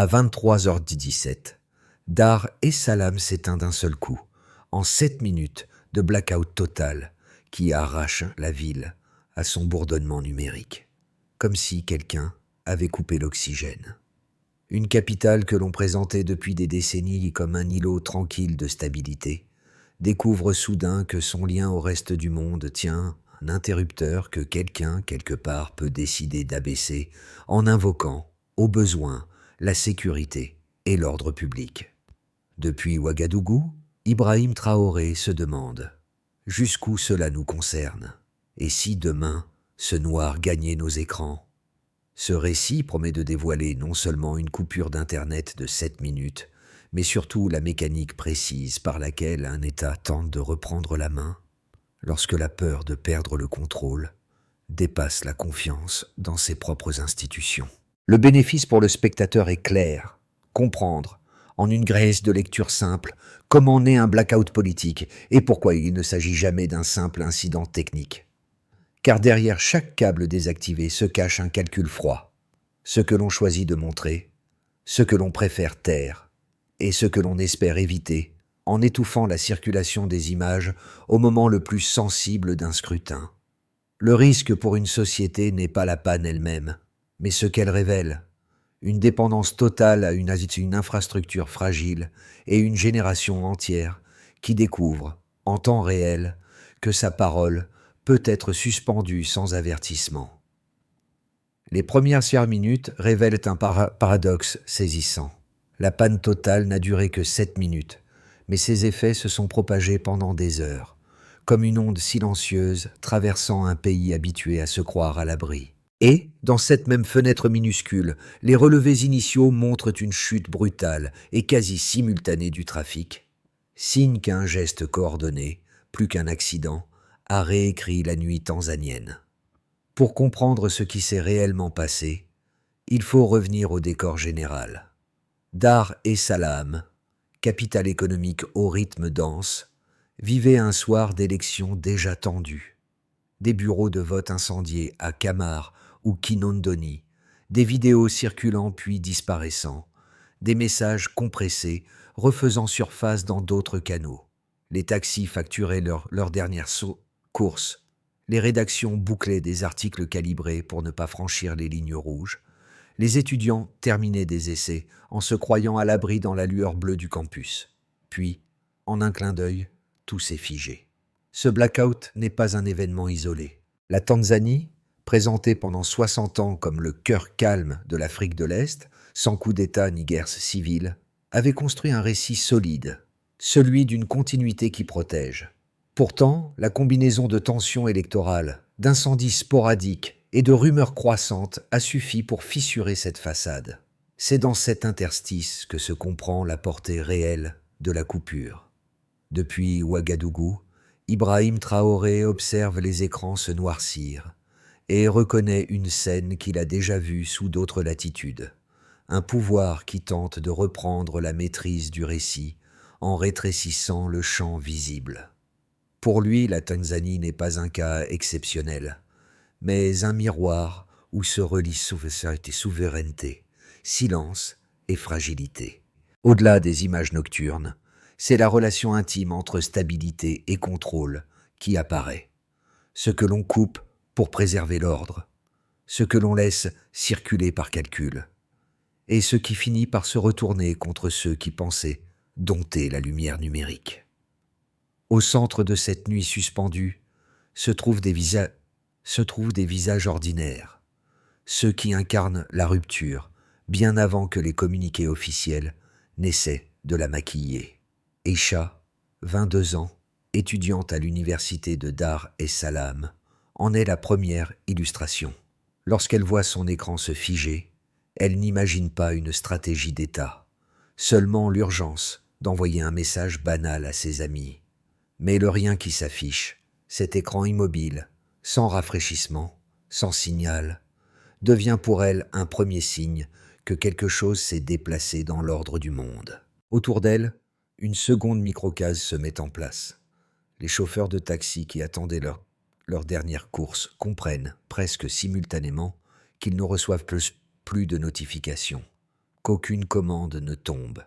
À 23h17, Dar es Salaam s'éteint d'un seul coup, en 7 minutes de blackout total qui arrache la ville à son bourdonnement numérique, comme si quelqu'un avait coupé l'oxygène. Une capitale que l'on présentait depuis des décennies comme un îlot tranquille de stabilité, découvre soudain que son lien au reste du monde tient un interrupteur que quelqu'un, quelque part, peut décider d'abaisser en invoquant, au besoin, la sécurité et l'ordre public. Depuis Ouagadougou, Ibrahim Traoré se demande jusqu'où cela nous concerne, et si demain ce noir gagnait nos écrans. Ce récit promet de dévoiler non seulement une coupure d'Internet de 7 minutes, mais surtout la mécanique précise par laquelle un État tente de reprendre la main lorsque la peur de perdre le contrôle dépasse la confiance dans ses propres institutions. Le bénéfice pour le spectateur est clair. Comprendre, en une grèce de lecture simple, comment naît un blackout politique et pourquoi il ne s'agit jamais d'un simple incident technique. Car derrière chaque câble désactivé se cache un calcul froid. Ce que l'on choisit de montrer, ce que l'on préfère taire, et ce que l'on espère éviter en étouffant la circulation des images au moment le plus sensible d'un scrutin. Le risque pour une société n'est pas la panne elle-même, mais ce qu'elle révèle, une dépendance totale à une infrastructure fragile et une génération entière qui découvre, en temps réel, que sa parole peut être suspendue sans avertissement. Les premières 5 minutes révèlent un paradoxe saisissant. La panne totale n'a duré que 7 minutes, mais ses effets se sont propagés pendant des heures, comme une onde silencieuse traversant un pays habitué à se croire à l'abri. Et, dans cette même fenêtre minuscule, les relevés initiaux montrent une chute brutale et quasi simultanée du trafic, signe qu'un geste coordonné, plus qu'un accident, a réécrit la nuit tanzanienne. Pour comprendre ce qui s'est réellement passé, il faut revenir au décor général. Dar es Salaam, capitale économique au rythme dense, vivait un soir d'élections déjà tendues. Des bureaux de vote incendiés à Kamar ou Kinondoni, des vidéos circulant puis disparaissant, des messages compressés refaisant surface dans d'autres canaux. Les taxis facturaient leur dernière course, les rédactions bouclaient des articles calibrés pour ne pas franchir les lignes rouges, les étudiants terminaient des essais en se croyant à l'abri dans la lueur bleue du campus. Puis, en un clin d'œil, tout s'est figé. Ce blackout n'est pas un événement isolé. La Tanzanie, présentée pendant 60 ans comme le cœur calme de l'Afrique de l'Est, sans coup d'État ni guerre civile, avait construit un récit solide, celui d'une continuité qui protège. Pourtant, la combinaison de tensions électorales, d'incendies sporadiques et de rumeurs croissantes a suffi pour fissurer cette façade. C'est dans cet interstice que se comprend la portée réelle de la coupure. Depuis Ouagadougou, Ibrahim Traoré observe les écrans se noircir et reconnaît une scène qu'il a déjà vue sous d'autres latitudes. Un pouvoir qui tente de reprendre la maîtrise du récit en rétrécissant le champ visible. Pour lui, la Tanzanie n'est pas un cas exceptionnel, mais un miroir où se relient souveraineté, silence et fragilité. Au-delà des images nocturnes, c'est la relation intime entre stabilité et contrôle qui apparaît. Ce que l'on coupe pour préserver l'ordre, ce que l'on laisse circuler par calcul, et ce qui finit par se retourner contre ceux qui pensaient dompter la lumière numérique. Au centre de cette nuit suspendue se trouvent des visages ordinaires, ceux qui incarnent la rupture, bien avant que les communiqués officiels n'essaient de la maquiller. Aïcha, 22 ans, étudiante à l'université de Dar es Salaam, en est la première illustration. Lorsqu'elle voit son écran se figer, elle n'imagine pas une stratégie d'État, seulement l'urgence d'envoyer un message banal à ses amis. Mais le rien qui s'affiche, cet écran immobile, sans rafraîchissement, sans signal, devient pour elle un premier signe que quelque chose s'est déplacé dans l'ordre du monde. Autour d'elle, une seconde microcase se met en place. Les chauffeurs de taxi qui attendaient leur dernière course comprennent, presque simultanément, qu'ils ne reçoivent plus de notifications. qu'aucune commande ne tombe.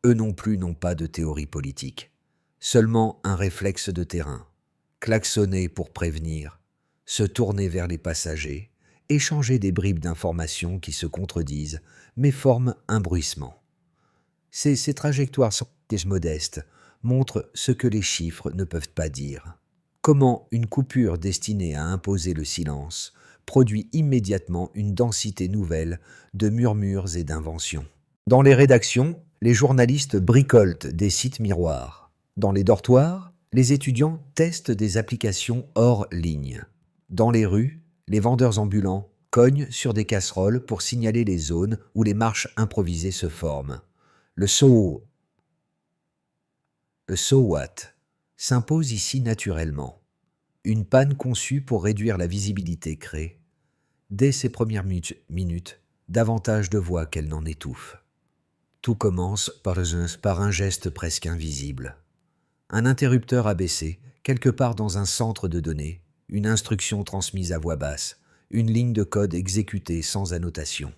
Eux non plus n'ont pas de théorie politique, seulement un réflexe de terrain. Klaxonner pour prévenir, se tourner vers les passagers, échanger des bribes d'informations qui se contredisent, mais forment un bruissement. Ces trajectoires modestes montrent ce que les chiffres ne peuvent pas dire. Comment une coupure destinée à imposer le silence produit immédiatement une densité nouvelle de murmures et d'inventions. Dans les rédactions, les journalistes bricolent des sites miroirs. Dans les dortoirs, les étudiants testent des applications hors ligne. Dans les rues, les vendeurs ambulants cognent sur des casseroles pour signaler les zones où les marches improvisées se forment. Le so what s'impose ici naturellement. Une panne conçue pour réduire la visibilité crée, dès ses premières minutes, davantage de voix qu'elle n'en étouffe. Tout commence par un geste presque invisible. Un interrupteur abaissé, quelque part dans un centre de données, une instruction transmise à voix basse, une ligne de code exécutée sans annotation.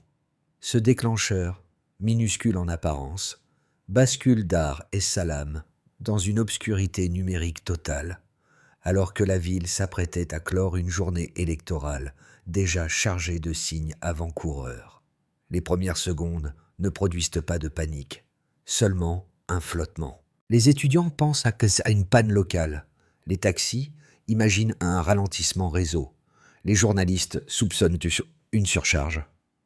Ce déclencheur, minuscule en apparence, bascule Dar es Salaam dans une obscurité numérique totale, alors que la ville s'apprêtait à clore une journée électorale déjà chargée de signes avant-coureurs. Les premières secondes ne produisent pas de panique, seulement un flottement. Les étudiants pensent à une panne locale. Les taxis imaginent un ralentissement réseau. Les journalistes soupçonnent une surcharge.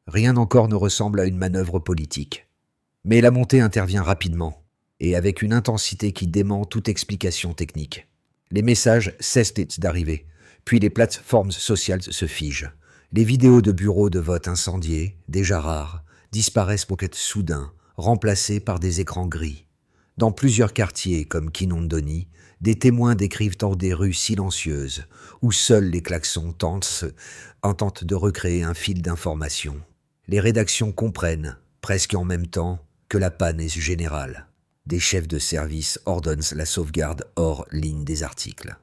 Rien encore ne ressemble à une manœuvre politique. Mais la montée intervient rapidement, et avec une intensité qui dément toute explication technique. Les messages cessent d'arriver, puis les plateformes sociales se figent. Les vidéos de bureaux de vote incendiés, déjà rares, disparaissent pour être soudain, remplacées par des écrans gris. Dans plusieurs quartiers comme Kinondoni, des témoins décrivent dans des rues silencieuses, où seuls les klaxons tentent de recréer un fil d'information. Les rédactions comprennent, presque en même temps, que la panne est générale. Des chefs de service ordonnent la sauvegarde hors ligne des articles.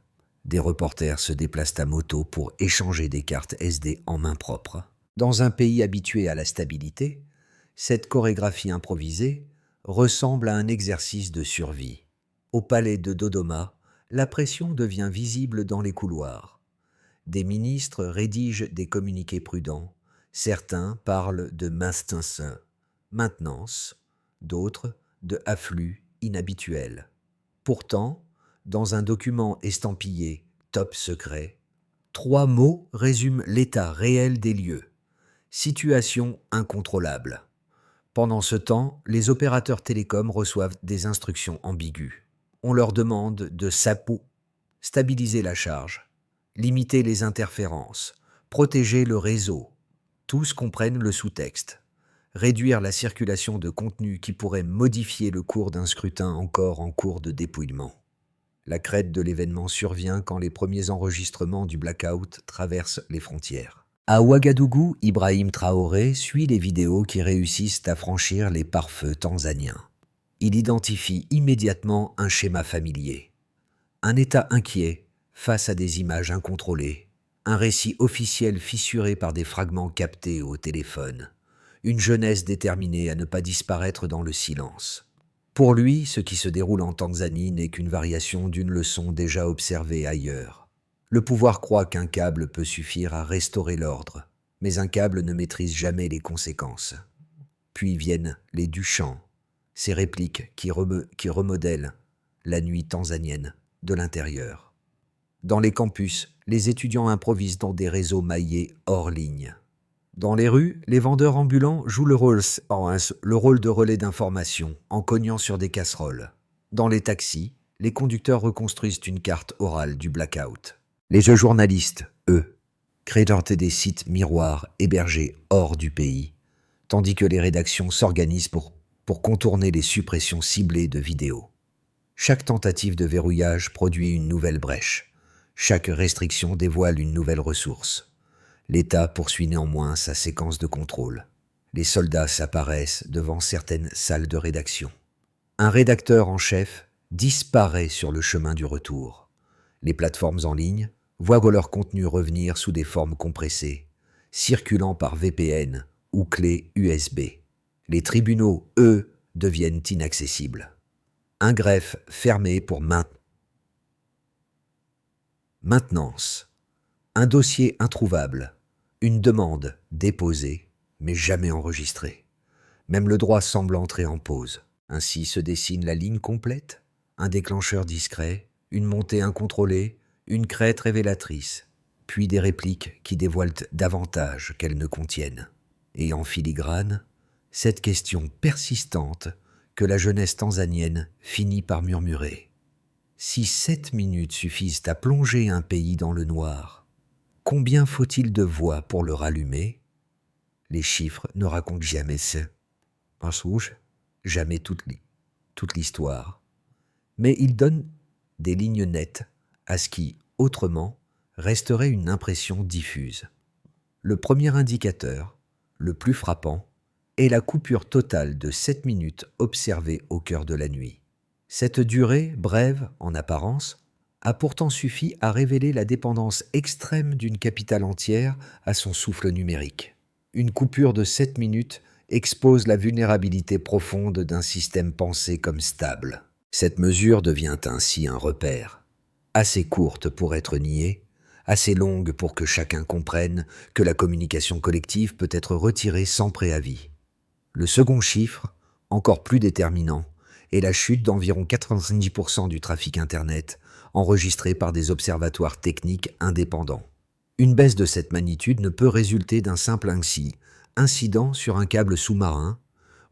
Des reporters se déplacent à moto pour échanger des cartes SD en main propre. Dans un pays habitué à la stabilité, cette chorégraphie improvisée ressemble à un exercice de survie. Au palais de Dodoma, la pression devient visible dans les couloirs. Des ministres rédigent des communiqués prudents. Certains parlent de maintenance, d'autres de afflux inhabituel. Pourtant, dans un document estampillé « Top secret », 3 mots résument l'état réel des lieux. Situation incontrôlable. Pendant ce temps, les opérateurs télécoms reçoivent des instructions ambiguës. On leur demande de stabiliser la charge, limiter les interférences, protéger le réseau. Tous comprennent le sous-texte. Réduire la circulation de contenus qui pourraient modifier le cours d'un scrutin encore en cours de dépouillement. La crête de l'événement survient quand les premiers enregistrements du blackout traversent les frontières. À Ouagadougou, Ibrahim Traoré suit les vidéos qui réussissent à franchir les pare-feux tanzaniens. Il identifie immédiatement un schéma familier. Un État inquiet face à des images incontrôlées. Un récit officiel fissuré par des fragments captés au téléphone. Une jeunesse déterminée à ne pas disparaître dans le silence. Pour lui, ce qui se déroule en Tanzanie n'est qu'une variation d'une leçon déjà observée ailleurs. Le pouvoir croit qu'un câble peut suffire à restaurer l'ordre, mais un câble ne maîtrise jamais les conséquences. Puis viennent les Duchamp, ces répliques qui remodèlent la nuit tanzanienne de l'intérieur. Dans les campus, les étudiants improvisent dans des réseaux maillés hors ligne. Dans les rues, les vendeurs ambulants jouent le rôle de relais d'information en cognant sur des casseroles. Dans les taxis, les conducteurs reconstruisent une carte orale du blackout. Les jeux journalistes, eux, créent des sites miroirs hébergés hors du pays, tandis que les rédactions s'organisent pour contourner les suppressions ciblées de vidéos. Chaque tentative de verrouillage produit une nouvelle brèche. Chaque restriction dévoile une nouvelle ressource. L'État poursuit néanmoins sa séquence de contrôle. Les soldats s'apparaissent devant certaines salles de rédaction. Un rédacteur en chef disparaît sur le chemin du retour. Les plateformes en ligne voient leur contenu revenir sous des formes compressées, circulant par VPN ou clé USB. Les tribunaux, eux, deviennent inaccessibles. Un greffe fermé pour maintenance. Un dossier introuvable. Une demande déposée, mais jamais enregistrée. Même le droit semble entrer en pause. Ainsi se dessine la ligne complète, un déclencheur discret, une montée incontrôlée, une crête révélatrice, puis des répliques qui dévoilent davantage qu'elles ne contiennent. Et en filigrane, cette question persistante que la jeunesse tanzanienne finit par murmurer. Si 7 minutes suffisent à plonger un pays dans le noir, combien faut-il de voix pour le rallumer? Les chiffres ne racontent jamais jamais toute l'histoire. Mais ils donnent des lignes nettes à ce qui, autrement, resterait une impression diffuse. Le premier indicateur, le plus frappant, est la coupure totale de 7 minutes observée au cœur de la nuit. Cette durée, brève en apparence, a pourtant suffi à révéler la dépendance extrême d'une capitale entière à son souffle numérique. Une coupure de 7 minutes expose la vulnérabilité profonde d'un système pensé comme stable. Cette mesure devient ainsi un repère, assez courte pour être niée, assez longue pour que chacun comprenne que la communication collective peut être retirée sans préavis. Le second chiffre, encore plus déterminant, est la chute d'environ 90% du trafic Internet enregistré par des observatoires techniques indépendants. Une baisse de cette magnitude ne peut résulter d'un simple incident sur un câble sous-marin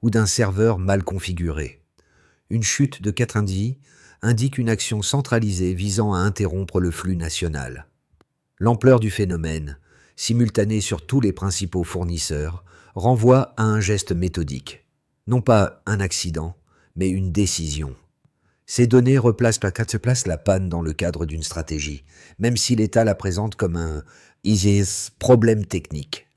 ou d'un serveur mal configuré. Une chute de 90 indique une action centralisée visant à interrompre le flux national. L'ampleur du phénomène, simultanée sur tous les principaux fournisseurs, renvoie à un geste méthodique. Non pas un accident, mais une décision. Ces données replacent la panne dans le cadre d'une stratégie, même si l'État la présente comme un problème technique.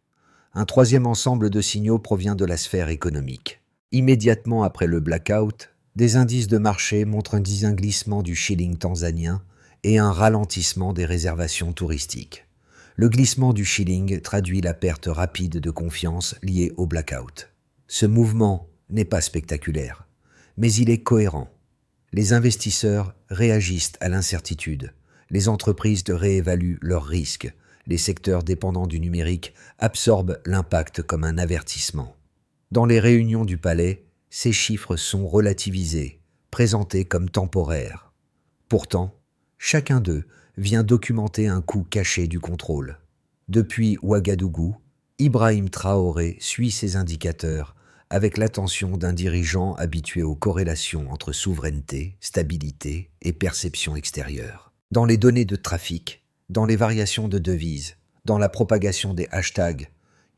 Un troisième ensemble de signaux provient de la sphère économique. Immédiatement après le blackout, des indices de marché montrent un glissement du shilling tanzanien et un ralentissement des réservations touristiques. Le glissement du shilling traduit la perte rapide de confiance liée au blackout. Ce mouvement n'est pas spectaculaire, mais il est cohérent. Les investisseurs réagissent à l'incertitude, les entreprises réévaluent leurs risques, les secteurs dépendants du numérique absorbent l'impact comme un avertissement. Dans les réunions du palais, ces chiffres sont relativisés, présentés comme temporaires. Pourtant, chacun d'eux vient documenter un coût caché du contrôle. Depuis Ouagadougou, Ibrahim Traoré suit ces indicateurs avec l'attention d'un dirigeant habitué aux corrélations entre souveraineté, stabilité et perception extérieure. Dans les données de trafic, dans les variations de devises, dans la propagation des hashtags,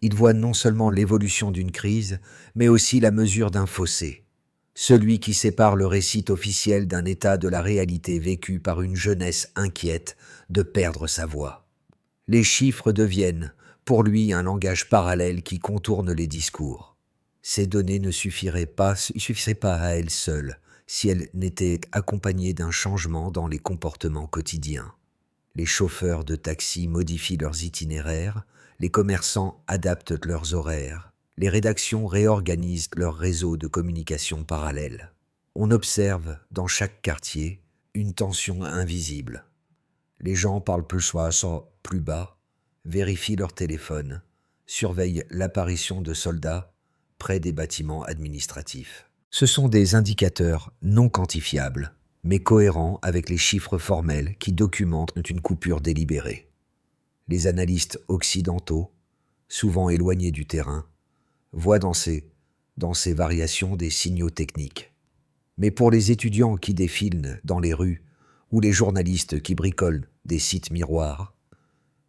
il voit non seulement l'évolution d'une crise, mais aussi la mesure d'un fossé, celui qui sépare le récit officiel d'un état de la réalité vécue par une jeunesse inquiète de perdre sa voix. Les chiffres deviennent, pour lui, un langage parallèle qui contourne les discours. Ces données ne suffiraient pas à elles seules si elles n'étaient accompagnées d'un changement dans les comportements quotidiens. Les chauffeurs de taxi modifient leurs itinéraires, les commerçants adaptent leurs horaires, les rédactions réorganisent leur réseau de communication parallèle. On observe, dans chaque quartier, une tension invisible. Les gens parlent plus bas, vérifient leur téléphone, surveillent l'apparition de soldats près des bâtiments administratifs. Ce sont des indicateurs non quantifiables, mais cohérents avec les chiffres formels qui documentent une coupure délibérée. Les analystes occidentaux, souvent éloignés du terrain, voient dans ces variations des signaux techniques. Mais pour les étudiants qui défilent dans les rues ou les journalistes qui bricolent des sites miroirs,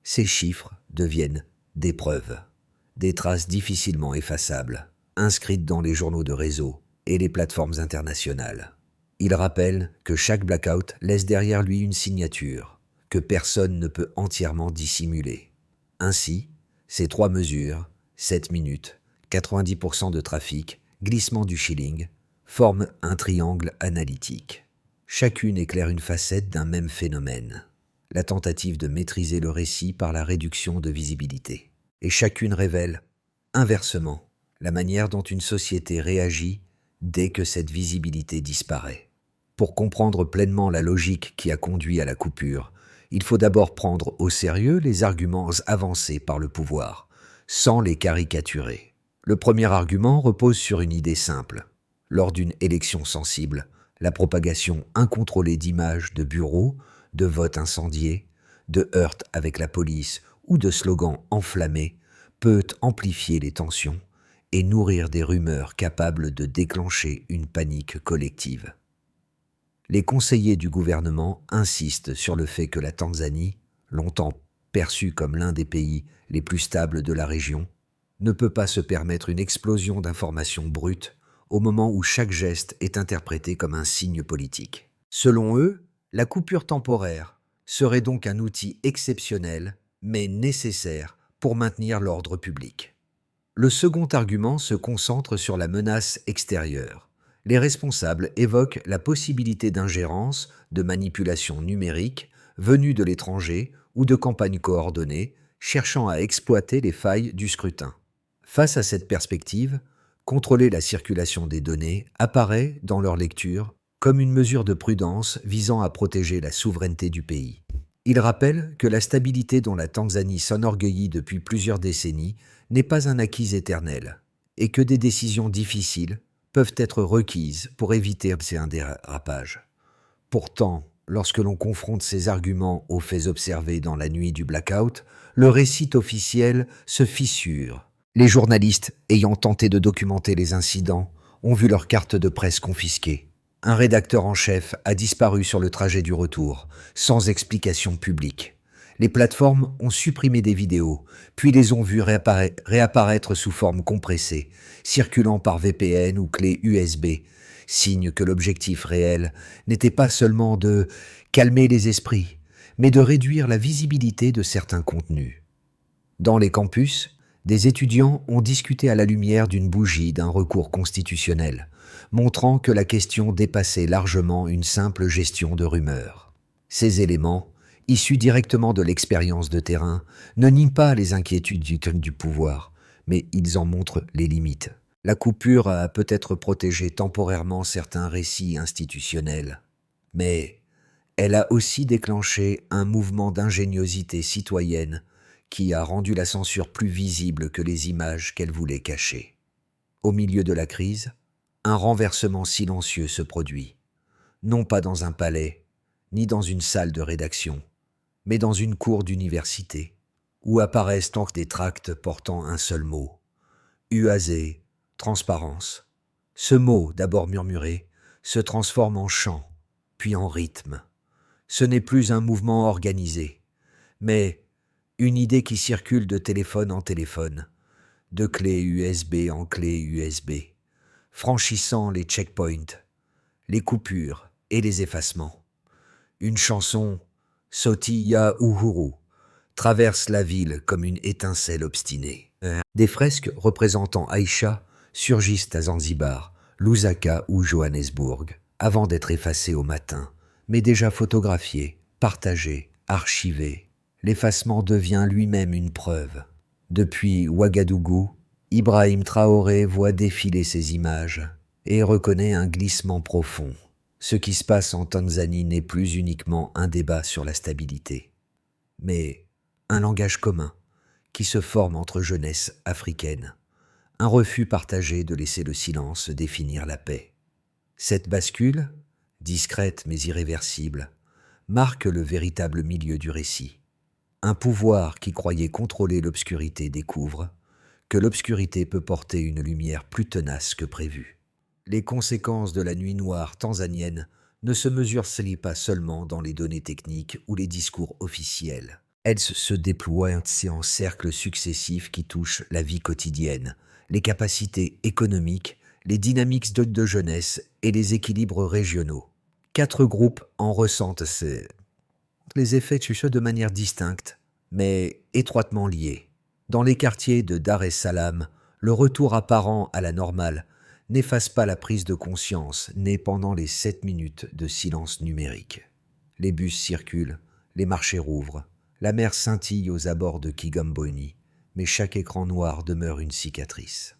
ces chiffres deviennent des preuves, des traces difficilement effaçables, inscrites dans les journaux de réseau et les plateformes internationales. Ils rappellent que chaque blackout laisse derrière lui une signature, que personne ne peut entièrement dissimuler. Ainsi, ces trois mesures, 7 minutes, 90% de trafic, glissement du shilling, forment un triangle analytique. Chacune éclaire une facette d'un même phénomène, la tentative de maîtriser le récit par la réduction de visibilité. Et chacune révèle, inversement, la manière dont une société réagit dès que cette visibilité disparaît. Pour comprendre pleinement la logique qui a conduit à la coupure, il faut d'abord prendre au sérieux les arguments avancés par le pouvoir, sans les caricaturer. Le premier argument repose sur une idée simple. Lors d'une élection sensible, la propagation incontrôlée d'images de bureaux, de votes incendiés, de heurts avec la police ou de slogans enflammés peut amplifier les tensions et nourrir des rumeurs capables de déclencher une panique collective. Les conseillers du gouvernement insistent sur le fait que la Tanzanie, longtemps perçue comme l'un des pays les plus stables de la région, ne peut pas se permettre une explosion d'informations brutes au moment où chaque geste est interprété comme un signe politique. Selon eux, la coupure temporaire serait donc un outil exceptionnel, mais nécessaire pour maintenir l'ordre public. Le second argument se concentre sur la menace extérieure. Les responsables évoquent la possibilité d'ingérence, de manipulation numérique, venue de l'étranger ou de campagnes coordonnées, cherchant à exploiter les failles du scrutin. Face à cette perspective, contrôler la circulation des données apparaît, dans leur lecture, comme une mesure de prudence visant à protéger la souveraineté du pays. Ils rappellent que la stabilité dont la Tanzanie s'enorgueillit depuis plusieurs décennies n'est pas un acquis éternel, et que des décisions difficiles peuvent être requises pour éviter un dérapage. Pourtant, lorsque l'on confronte ces arguments aux faits observés dans la nuit du blackout, le récit officiel se fissure. Les journalistes ayant tenté de documenter les incidents ont vu leurs cartes de presse confisquées. Un rédacteur en chef a disparu sur le trajet du retour, sans explication publique. Les plateformes ont supprimé des vidéos, puis les ont vues réapparaître sous forme compressée, circulant par VPN ou clé USB, signe que l'objectif réel n'était pas seulement de calmer les esprits, mais de réduire la visibilité de certains contenus. Dans les campus, des étudiants ont discuté à la lumière d'une bougie d'un recours constitutionnel, montrant que la question dépassait largement une simple gestion de rumeurs. Ces éléments, issus directement de l'expérience de terrain, ne nient pas les inquiétudes du pouvoir, mais ils en montrent les limites. La coupure a peut-être protégé temporairement certains récits institutionnels, mais elle a aussi déclenché un mouvement d'ingéniosité citoyenne qui a rendu la censure plus visible que les images qu'elle voulait cacher. Au milieu de la crise, un renversement silencieux se produit, non pas dans un palais, ni dans une salle de rédaction, mais dans une cour d'université, où apparaissent des tracts portant un seul mot, UAZ, transparence. Ce mot, d'abord murmuré, se transforme en chant, puis en rythme. Ce n'est plus un mouvement organisé, mais une idée qui circule de téléphone en téléphone, de clé USB en clé USB, franchissant les checkpoints, les coupures et les effacements. Une chanson, Sauti ya Uhuru, traverse la ville comme une étincelle obstinée. Des fresques représentant Aïcha surgissent à Zanzibar, Lusaka ou Johannesburg, avant d'être effacées au matin, mais déjà photographiées, partagées, archivées. L'effacement devient lui-même une preuve. Depuis Ouagadougou, Ibrahim Traoré voit défiler ces images et reconnaît un glissement profond. Ce qui se passe en Tanzanie n'est plus uniquement un débat sur la stabilité, mais un langage commun qui se forme entre jeunesse africaine, un refus partagé de laisser le silence définir la paix. Cette bascule, discrète mais irréversible, marque le véritable milieu du récit. Un pouvoir qui croyait contrôler l'obscurité découvre que l'obscurité peut porter une lumière plus tenace que prévu. Les conséquences de la nuit noire tanzanienne ne se mesurent pas seulement dans les données techniques ou les discours officiels. Elles se déploient en cercles successifs qui touchent la vie quotidienne, les capacités économiques, les dynamiques de jeunesse et les équilibres régionaux. 4 groupes en ressentent les effets de manière distincte, mais étroitement liés. Dans les quartiers de Dar es Salaam, le retour apparent à la normale n'efface pas la prise de conscience née pendant les 7 minutes de silence numérique. Les bus circulent, les marchés rouvrent, la mer scintille aux abords de Kigamboni, mais chaque écran noir demeure une cicatrice.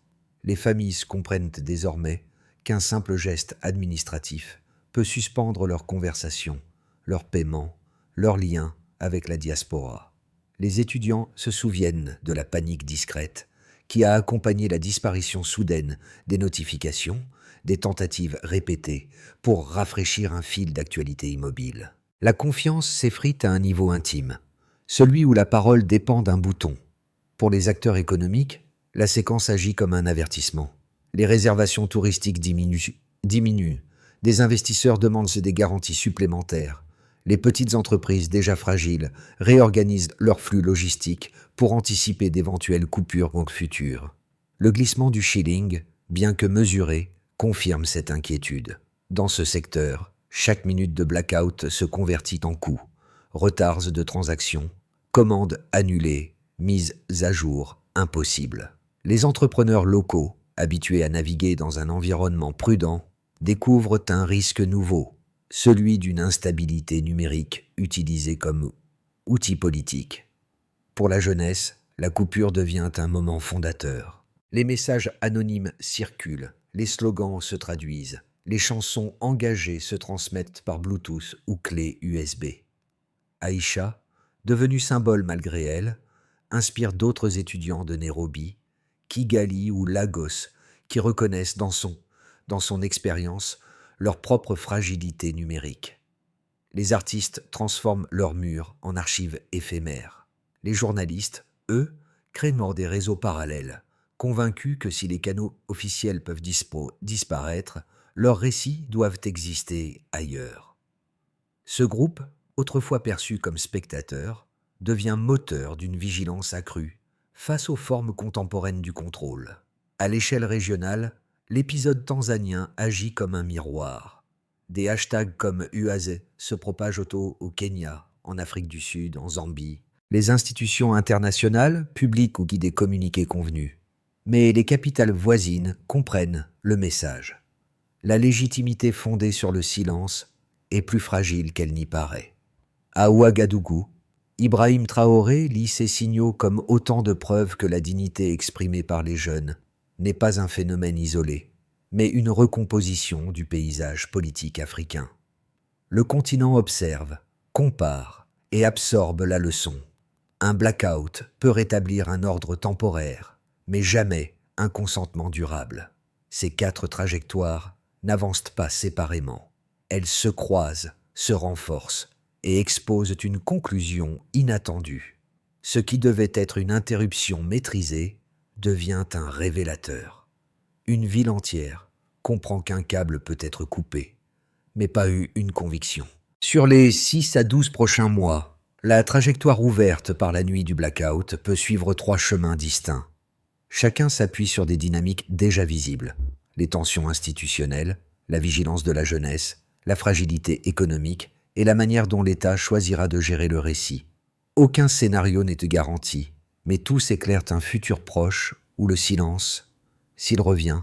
Les familles comprennent désormais qu'un simple geste administratif peut suspendre leur conversation, leur paiement, leurs liens avec la diaspora. Les étudiants se souviennent de la panique discrète qui a accompagné la disparition soudaine des notifications, des tentatives répétées pour rafraîchir un fil d'actualité immobile. La confiance s'effrite à un niveau intime, celui où la parole dépend d'un bouton. Pour les acteurs économiques, la séquence agit comme un avertissement. Les réservations touristiques diminuent. Des investisseurs demandent des garanties supplémentaires. Les petites entreprises déjà fragiles réorganisent leurs flux logistiques pour anticiper d'éventuelles coupures futures. Le glissement du shilling, bien que mesuré, confirme cette inquiétude. Dans ce secteur, chaque minute de blackout se convertit en coûts, retards de transactions, commandes annulées, mises à jour impossibles. Les entrepreneurs locaux, habitués à naviguer dans un environnement prudent, découvrent un risque nouveau, celui d'une instabilité numérique utilisée comme outil politique. Pour la jeunesse, la coupure devient un moment fondateur. Les messages anonymes circulent, les slogans se traduisent, les chansons engagées se transmettent par Bluetooth ou clé USB. Aïcha, devenue symbole malgré elle, inspire d'autres étudiants de Nairobi, Kigali ou Lagos qui reconnaissent dans son expérience leur propre fragilité numérique. Les artistes transforment leurs murs en archives éphémères. Les journalistes, eux, créent des réseaux parallèles, convaincus que si les canaux officiels peuvent disparaître, leurs récits doivent exister ailleurs. Ce groupe, autrefois perçu comme spectateur, devient moteur d'une vigilance accrue face aux formes contemporaines du contrôle. À l'échelle régionale, l'épisode tanzanien agit comme un miroir. Des hashtags comme Uaze se propagent au Kenya, en Afrique du Sud, en Zambie. Les institutions internationales publient ou guident des communiqués convenus. Mais les capitales voisines comprennent le message. La légitimité fondée sur le silence est plus fragile qu'elle n'y paraît. À Ouagadougou, Ibrahim Traoré lit ces signaux comme autant de preuves que la dignité exprimée par les jeunes n'est pas un phénomène isolé, mais une recomposition du paysage politique africain. Le continent observe, compare et absorbe la leçon. Un blackout peut rétablir un ordre temporaire, mais jamais un consentement durable. Ces 4 trajectoires n'avancent pas séparément. Elles se croisent, se renforcent et exposent une conclusion inattendue. Ce qui devait être une interruption maîtrisée devient un révélateur. Une ville entière comprend qu'un câble peut être coupé, mais pas une conviction. Sur les 6 à 12 prochains mois, la trajectoire ouverte par la nuit du blackout peut suivre 3 chemins distincts. Chacun s'appuie sur des dynamiques déjà visibles. Les tensions institutionnelles, la vigilance de la jeunesse, la fragilité économique et la manière dont l'État choisira de gérer le récit. Aucun scénario n'est garanti, mais tous éclairent un futur proche où le silence, s'il revient,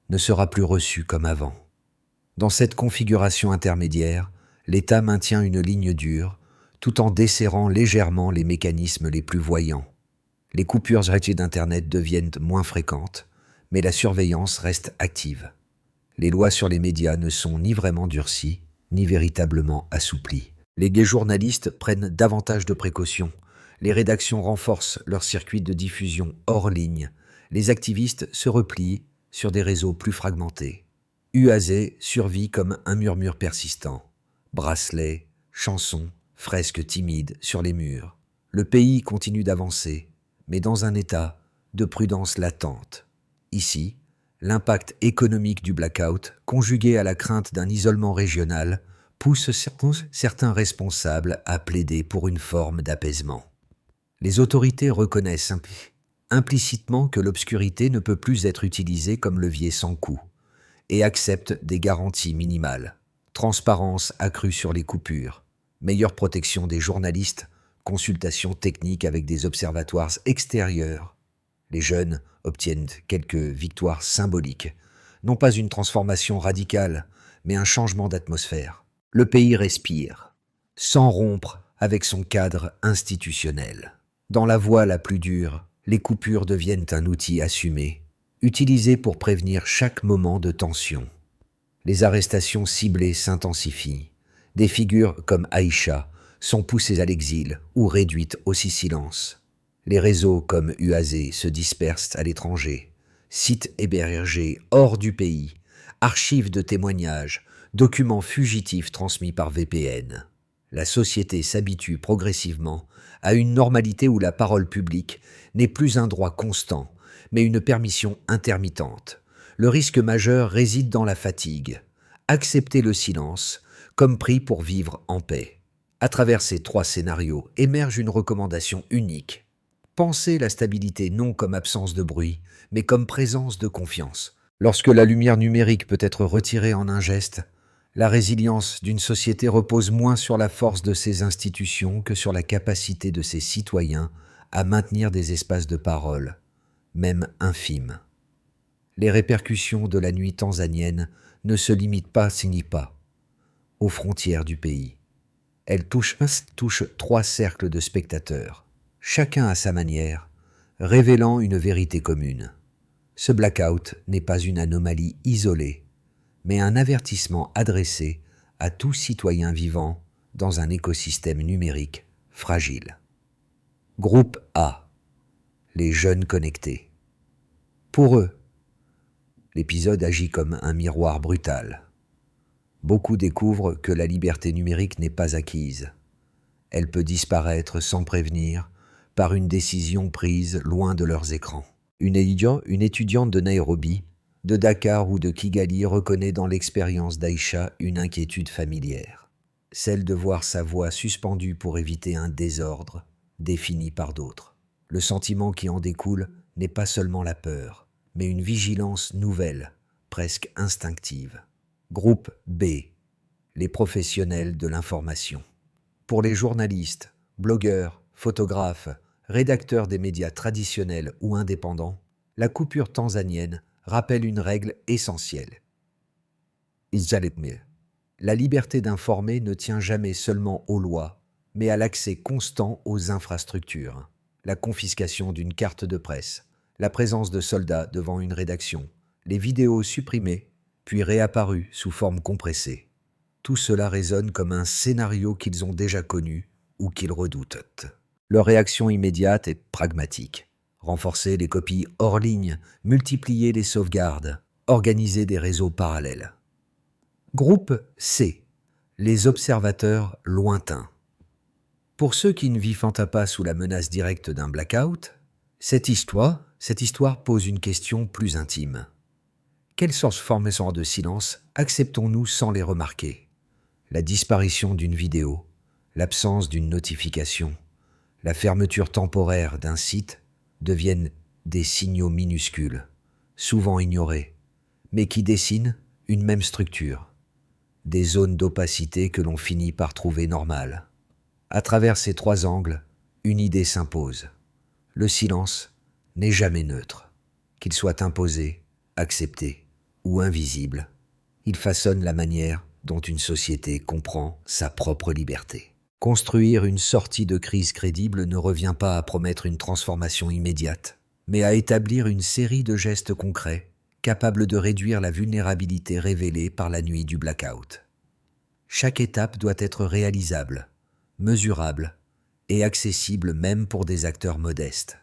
ne sera plus reçu comme avant. Dans cette configuration intermédiaire, l'État maintient une ligne dure, tout en desserrant légèrement les mécanismes les plus voyants. Les coupures d'Internet deviennent moins fréquentes, mais la surveillance reste active. Les lois sur les médias ne sont ni vraiment durcies, ni véritablement assouplies. Les gays journalistes prennent davantage de précautions. Les rédactions renforcent leur circuit de diffusion hors ligne. Les activistes se replient sur des réseaux plus fragmentés. Uaze survit comme un murmure persistant. Bracelets, chansons, fresques timides sur les murs. Le pays continue d'avancer, mais dans un état de prudence latente. Ici, l'impact économique du blackout, conjugué à la crainte d'un isolement régional, pousse certains responsables à plaider pour une forme d'apaisement. Les autorités reconnaissent implicitement que l'obscurité ne peut plus être utilisée comme levier sans coût et acceptent des garanties minimales. Transparence accrue sur les coupures, meilleure protection des journalistes, consultation technique avec des observatoires extérieurs. Les jeunes obtiennent quelques victoires symboliques, non pas une transformation radicale, mais un changement d'atmosphère. Le pays respire, sans rompre avec son cadre institutionnel. Dans la voie la plus dure, les coupures deviennent un outil assumé, utilisés pour prévenir chaque moment de tension. Les arrestations ciblées s'intensifient. Des figures comme Aïcha sont poussées à l'exil ou réduites au silence. Les réseaux comme UAZ se dispersent à l'étranger. Sites hébergés hors du pays, archives de témoignages, documents fugitifs transmis par VPN. La société s'habitue progressivement à une normalité où la parole publique n'est plus un droit constant, mais une permission intermittente. Le risque majeur réside dans la fatigue. Accepter le silence comme prix pour vivre en paix. À travers ces 3 scénarios émerge une recommandation unique. Pensez la stabilité non comme absence de bruit, mais comme présence de confiance. Lorsque la lumière numérique peut être retirée en un geste, la résilience d'une société repose moins sur la force de ses institutions que sur la capacité de ses citoyens à maintenir des espaces de parole, même infimes. Les répercussions de la nuit tanzanienne ne se limitent pas, aux frontières du pays. Elles touchent 3 cercles de spectateurs, chacun à sa manière, révélant une vérité commune. Ce blackout n'est pas une anomalie isolée, mais un avertissement adressé à tout citoyen vivant dans un écosystème numérique fragile. Groupe A. Les jeunes connectés. Pour eux, l'épisode agit comme un miroir brutal. Beaucoup découvrent que la liberté numérique n'est pas acquise. Elle peut disparaître sans prévenir par une décision prise loin de leurs écrans. Une étudiante de Nairobi, de Dakar ou de Kigali reconnaît dans l'expérience d'Aïcha une inquiétude familière, celle de voir sa voix suspendue pour éviter un désordre défini par d'autres. Le sentiment qui en découle n'est pas seulement la peur, mais une vigilance nouvelle, presque instinctive. Groupe B. Les professionnels de l'information. Pour les journalistes, blogueurs, photographes, rédacteurs des médias traditionnels ou indépendants, la coupure tanzanienne rappelle une règle essentielle. La liberté d'informer ne tient jamais seulement aux lois, mais à l'accès constant aux infrastructures. La confiscation d'une carte de presse, la présence de soldats devant une rédaction, les vidéos supprimées, puis réapparues sous forme compressée. Tout cela résonne comme un scénario qu'ils ont déjà connu ou qu'ils redoutent. Leur réaction immédiate est pragmatique. Renforcer les copies hors ligne, multiplier les sauvegardes, organiser des réseaux parallèles. Groupe C. Les observateurs lointains. Pour ceux qui ne vivent pas sous la menace directe d'un blackout, cette histoire pose une question plus intime. Quelles formes de silence acceptons-nous sans les remarquer? La disparition d'une vidéo, l'absence d'une notification, la fermeture temporaire d'un site deviennent des signaux minuscules, souvent ignorés, mais qui dessinent une même structure, des zones d'opacité que l'on finit par trouver normales. À travers ces 3 angles, une idée s'impose. Le silence n'est jamais neutre. Qu'il soit imposé, accepté ou invisible, il façonne la manière dont une société comprend sa propre liberté. Construire une sortie de crise crédible ne revient pas à promettre une transformation immédiate, mais à établir une série de gestes concrets capables de réduire la vulnérabilité révélée par la nuit du blackout. Chaque étape doit être réalisable, mesurable et accessible même pour des acteurs modestes.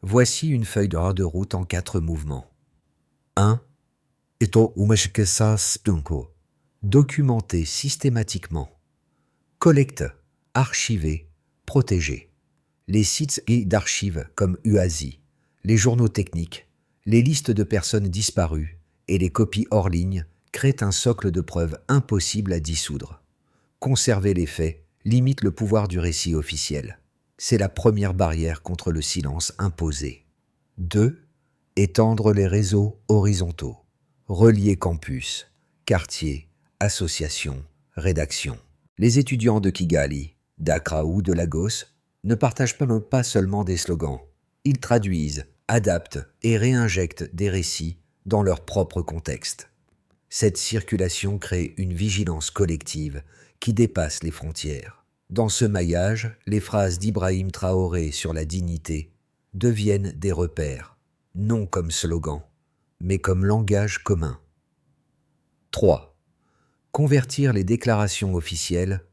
Voici une feuille de route en 4 mouvements. 1. Documenter systématiquement. Collecte, archiver, protéger. Les sites d'archives comme UASI, les journaux techniques, les listes de personnes disparues et les copies hors ligne créent un socle de preuves impossible à dissoudre. Conserver les faits limite le pouvoir du récit officiel. C'est la première barrière contre le silence imposé. 2. Étendre les réseaux horizontaux. Relier campus, quartiers, associations, rédactions. Les étudiants de Kigali, d'Accra ou de Lagos ne partagent pas seulement des slogans. Ils traduisent, adaptent et réinjectent des récits dans leur propre contexte. Cette circulation crée une vigilance collective qui dépasse les frontières. Dans ce maillage, les phrases d'Ibrahim Traoré sur la dignité deviennent des repères, non comme slogan, mais comme langage commun. 3. Convertir les déclarations officielles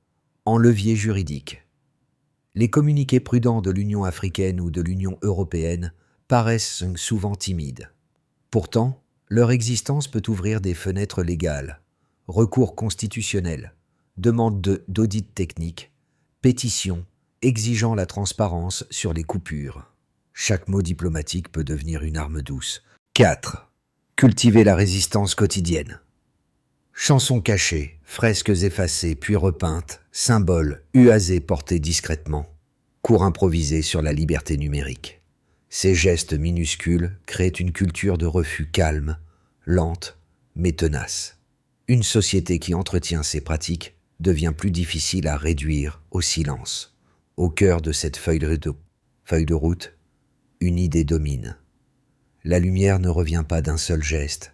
en levier juridique. Les communiqués prudents de l'Union africaine ou de l'Union européenne paraissent souvent timides. Pourtant, leur existence peut ouvrir des fenêtres légales, recours constitutionnels, demande d'audit technique, pétitions exigeant la transparence sur les coupures. Chaque mot diplomatique peut devenir une arme douce. 4. Cultiver la résistance quotidienne. Chansons cachées, fresques effacées puis repeintes, symboles UAZ portés discrètement, cours improvisés sur la liberté numérique. Ces gestes minuscules créent une culture de refus calme, lente, mais tenace. Une société qui entretient ces pratiques devient plus difficile à réduire au silence. Au cœur de cette feuille de route, une idée domine. La lumière ne revient pas d'un seul geste,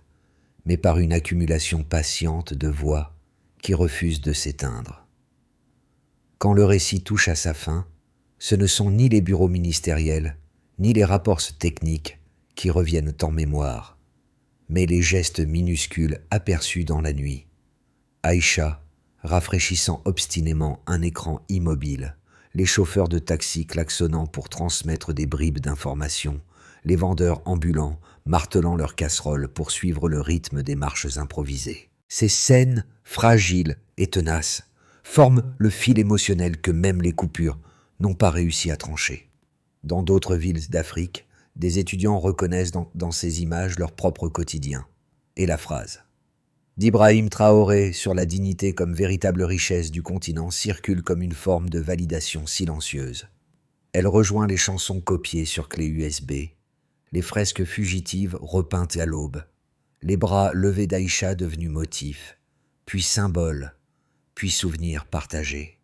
mais par une accumulation patiente de voix qui refusent de s'éteindre. Quand le récit touche à sa fin, ce ne sont ni les bureaux ministériels, ni les rapports techniques qui reviennent en mémoire, mais les gestes minuscules aperçus dans la nuit. Aïcha, rafraîchissant obstinément un écran immobile, les chauffeurs de taxi klaxonnant pour transmettre des bribes d'informations, les vendeurs ambulants martelant leurs casseroles pour suivre le rythme des marches improvisées. Ces scènes, fragiles et tenaces, forment le fil émotionnel que même les coupures n'ont pas réussi à trancher. Dans d'autres villes d'Afrique, des étudiants reconnaissent dans ces images leur propre quotidien. Et la phrase d'Ibrahim Traoré sur la dignité comme véritable richesse du continent circule comme une forme de validation silencieuse. Elle rejoint les chansons copiées sur clé USB, les fresques fugitives repeintes à l'aube, les bras levés d'Aïcha devenus motifs, puis symboles, puis souvenirs partagés.